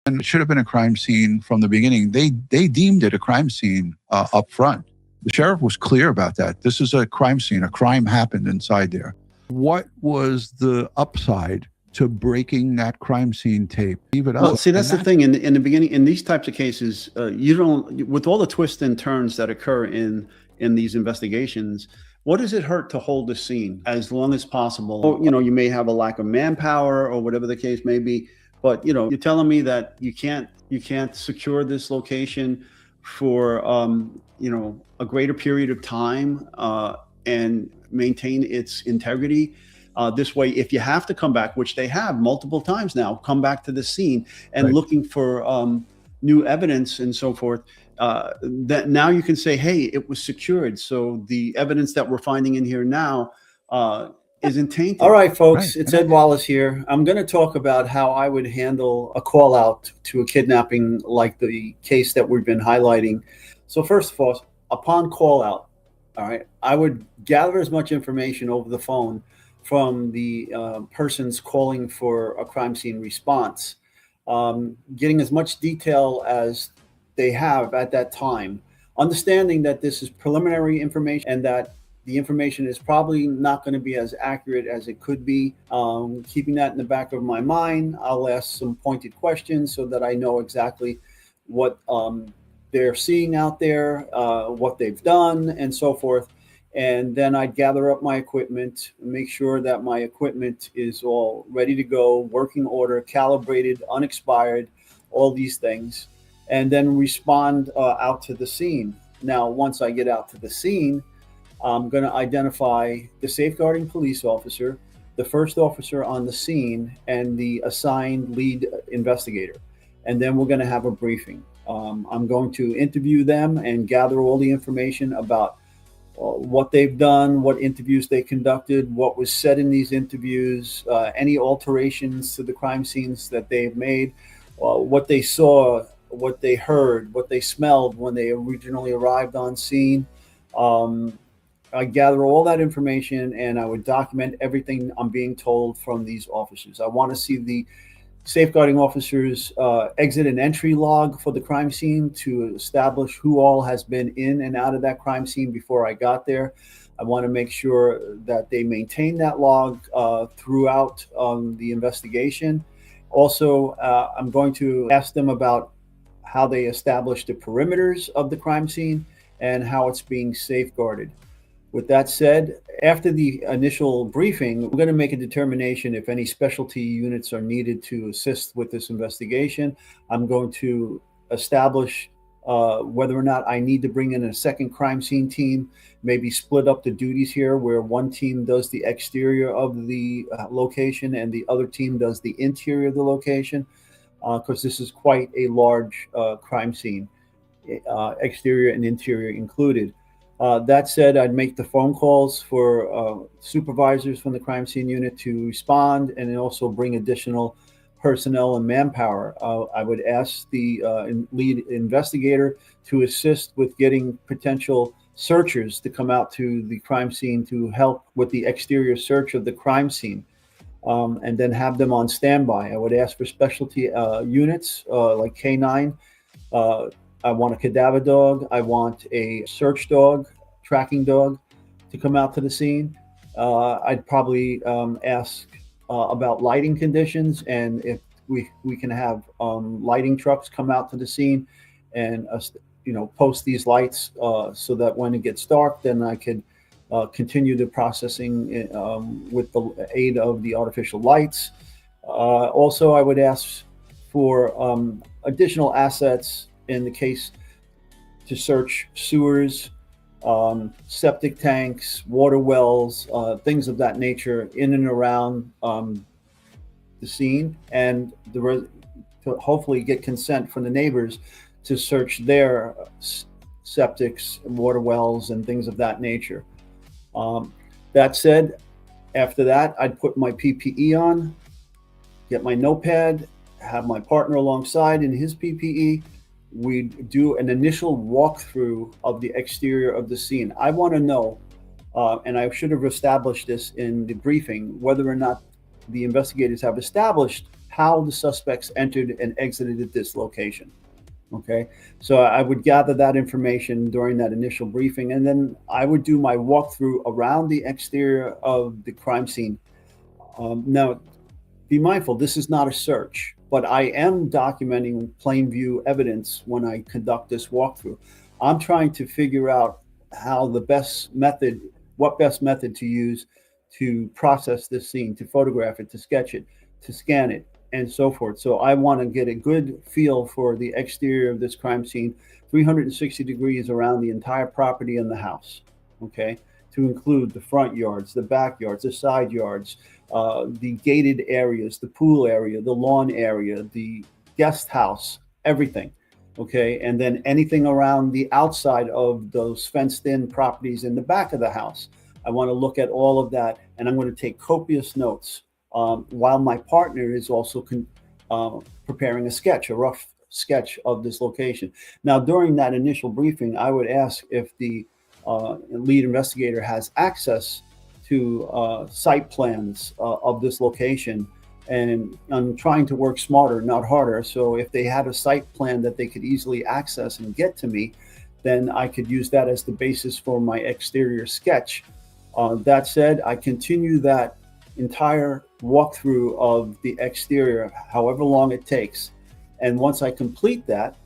And it should have been a crime scene from the beginning. They deemed it a crime scene up front. The sheriff was clear about that. This is a crime scene. A crime happened inside there. What was the upside to breaking that crime scene tape? Leave it up. Well, see, that's the thing. In the beginning, in these types of cases, you don't, with all the twists and turns that occur in these investigations, what does it hurt to hold the scene as long as possible? Or, you may have a lack of manpower or whatever the case may be, but you're telling me that you can't secure this location for a greater period of time and maintain its integrity. This way, if you have to come back, which they have multiple times now, come back to the scene and Right. looking for new evidence and so forth, that now you can say, hey, it was secured. So the evidence that we're finding in here now isn't tainted. All right, folks, Right. it's Ed Wallace here. I'm going to talk about how I would handle a call out to a kidnapping like the case that we've been highlighting. So first of all, upon call out, all right, I would gather as much information over the phone from the persons calling for a crime scene response, getting as much detail as they have at that time, understanding that this is preliminary information and that the information is probably not going to be as accurate as it could be. Keeping that in the back of my mind, I'll ask some pointed questions so that I know exactly what they're seeing out there, what they've done, and so forth. And then I'd gather up my equipment, make sure that my equipment is all ready to go, working order, calibrated, unexpired, all these things, and then respond out to the scene. Now, once I get out to the scene, I'm going to identify the safeguarding police officer, the first officer on the scene, and the assigned lead investigator. And then we're going to have a briefing. I'm going to interview them and gather all the information about what they've done, what interviews they conducted, what was said in these interviews, any alterations to the crime scenes that they've made, what they saw, what they heard, what they smelled when they originally arrived on scene. I gather all that information and I would document everything I'm being told from these officers. I want to see the safeguarding officers exit and entry log for the crime scene to establish who all has been in and out of that crime scene before I got there. I want to make sure that they maintain that log throughout the investigation. Also, I'm going to ask them about how they establish the perimeters of the crime scene and how it's being safeguarded. With that said, after the initial briefing, we're going to make a determination if any specialty units are needed to assist with this investigation. I'm going to establish whether or not I need to bring in a second crime scene team, maybe split up the duties here where one team does the exterior of the location and the other team does the interior of the location, because this is quite a large crime scene, exterior and interior included. That said, I'd make the phone calls for supervisors from the crime scene unit to respond and then also bring additional personnel and manpower. I would ask the lead investigator to assist with getting potential searchers to come out to the crime scene to help with the exterior search of the crime scene, and then have them on standby. I would ask for specialty units like K9. I want a cadaver dog. I want a search dog, tracking dog to come out to the scene. I'd probably ask about lighting conditions and if we can have lighting trucks come out to the scene and post these lights so that when it gets dark, then I could continue the processing with the aid of the artificial lights. Also, I would ask for additional assets in the case to search sewers, septic tanks, water wells, things of that nature in and around the scene, and to hopefully get consent from the neighbors to search their septics, water wells, and things of that nature. That said, after that, I'd put my PPE on, get my notepad, have my partner alongside in his PPE. We'd do an initial walkthrough of the exterior of the scene. I want to know, and I should have established this in the briefing, whether or not the investigators have established how the suspects entered and exited this location. Okay, so I would gather that information during that initial briefing, and then I would do my walkthrough around the exterior of the crime scene. Now, be mindful, this is not a search, but I am documenting plain view evidence when I conduct this walkthrough. I'm trying to figure out how the best method, what best method to use to process this scene, to photograph it, to sketch it, to scan it, and so forth. So I want to get a good feel for the exterior of this crime scene, 360 degrees around the entire property and the house, okay? To include the front yards, the backyards, the side yards, the gated areas, the pool area, the lawn area, the guest house, everything, okay? And then anything around the outside of those fenced-in properties in the back of the house. I want to look at all of that, and I'm going to take copious notes while my partner is also preparing a sketch, a rough sketch of this location. Now, during that initial briefing, I would ask if the lead investigator has access to site plans of this location. And I'm trying to work smarter, not harder. So if they had a site plan that they could easily access and get to me, then I could use that as the basis for my exterior sketch. That said, I continue that entire walkthrough of the exterior, however long it takes. And once I complete that,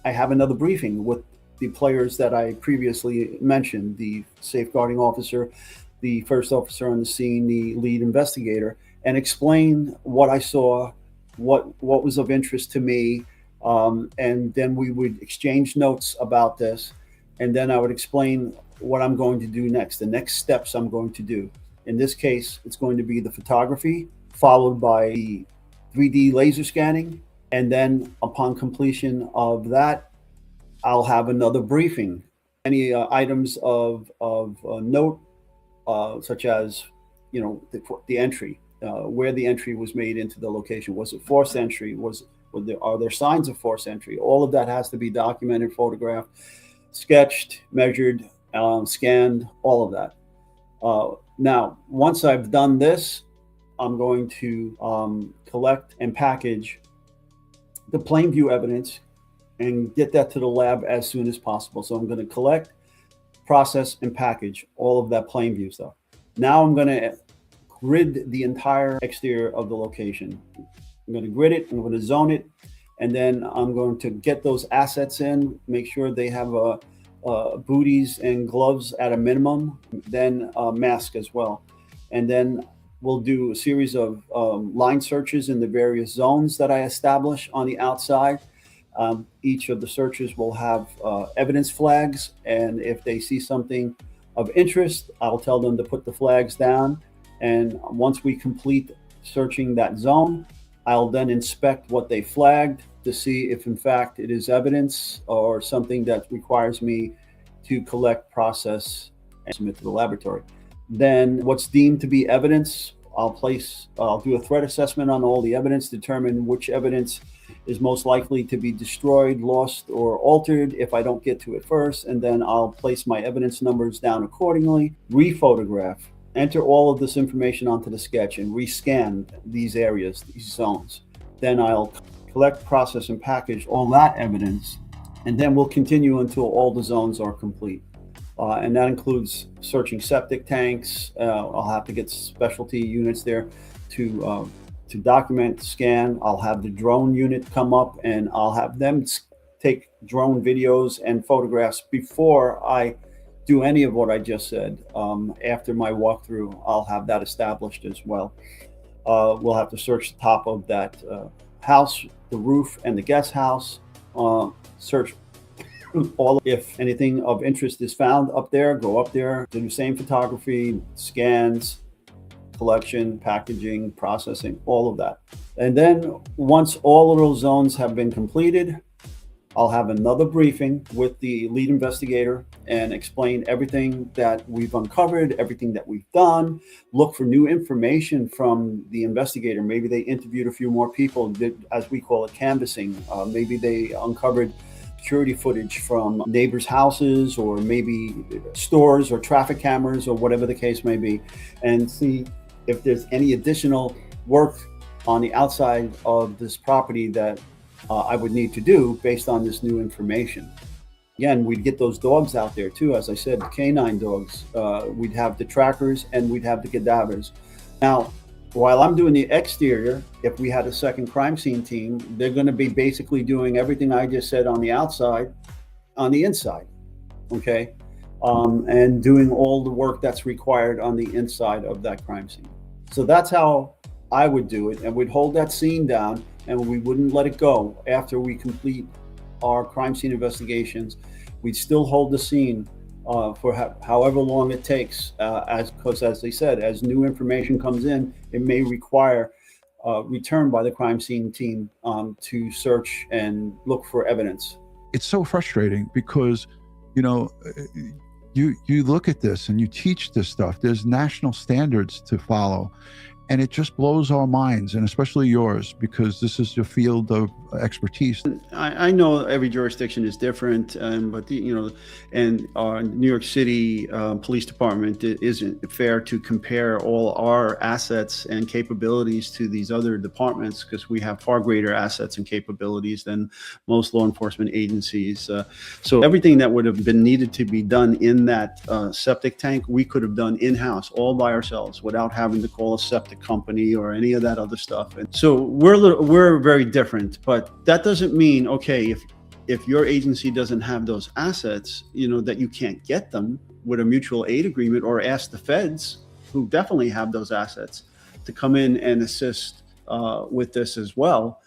I have another briefing with the players that I previously mentioned, the safeguarding officer, the first officer on the scene, the lead investigator, and explain what I saw, what was of interest to me. And then we would exchange notes about this. And then I would explain what I'm going to do next, the next steps I'm going to do. In this case, it's going to be the photography, followed by the 3D laser scanning. And then upon completion of that, I'll have another briefing. Any items of note, such as, the entry, where the entry was made into the location. Was it forced entry? Are there signs of forced entry? All of that has to be documented, photographed, sketched, measured, scanned, all of that. Now, once I've done this, I'm going to collect and package the plain view evidence and get that to the lab as soon as possible. So I'm going to collect, process, and package all of that plain view stuff. Now I'm going to grid the entire exterior of the location. I'm going to grid it, I'm going to zone it, and then I'm going to get those assets in, make sure they have booties and gloves at a minimum, then a mask as well. And then we'll do a series of line searches in the various zones that I establish on the outside. Each of the searches will have evidence flags, and if they see something of interest, I'll tell them to put the flags down. And once we complete searching that zone, I'll then inspect what they flagged to see if in fact it is evidence or something that requires me to collect, process, and submit to the laboratory. Then what's deemed to be evidence, I'll do a threat assessment on all the evidence, determine which evidence is most likely to be destroyed, lost, or altered if I don't get to it first. And then I'll place my evidence numbers down accordingly, rephotograph, enter all of this information onto the sketch, and rescan these areas, these zones. Then I'll collect, process, and package all that evidence. And then we'll continue until all the zones are complete. And that includes searching septic tanks. I'll have to get specialty units there to document, scan. I'll have the drone unit come up, and I'll have them take drone videos and photographs before I do any of what I just said. After my walkthrough, I'll have that established as well. We'll have to search the top of that house, the roof, and the guest house. Search if anything of interest is found up there, go up there, do the same photography, scans, collection, packaging, processing, all of that. And then once all of those zones have been completed, I'll have another briefing with the lead investigator and explain everything that we've uncovered, everything that we've done, look for new information from the investigator. Maybe they interviewed a few more people, did, as we call it, canvassing. Maybe they uncovered security footage from neighbors' houses, or maybe stores or traffic cameras, or whatever the case may be, and see if there's any additional work on the outside of this property that I would need to do based on this new information. Again, we'd get those dogs out there too. As I said, the canine dogs. We'd have the trackers and we'd have the cadavers. Now, while I'm doing the exterior, if we had a second crime scene team, they're going to be basically doing everything I just said on the outside, on the inside, okay? And doing all the work that's required on the inside of that crime scene. So that's how I would do it, and we'd hold that scene down and we wouldn't let it go after we complete our crime scene investigations. We'd still hold the scene for however long it takes, because as they said, as new information comes in, it may require return by the crime scene team to search and look for evidence. It's so frustrating because, you know, you look at this and you teach this stuff. There's national standards to follow. And it just blows our minds, and especially yours, because this is your field of expertise. I know every jurisdiction is different, but you know, and our New York City Police Department, it isn't fair to compare all our assets and capabilities to these other departments, because we have far greater assets and capabilities than most law enforcement agencies. So everything that would have been needed to be done in that septic tank, we could have done in-house, all by ourselves, without having to call a septic company or any of that other stuff. And so we're very different, but that doesn't mean, okay, if your agency doesn't have those assets, you know, that you can't get them with a mutual aid agreement, or ask the feds, who definitely have those assets, to come in and assist with this as well.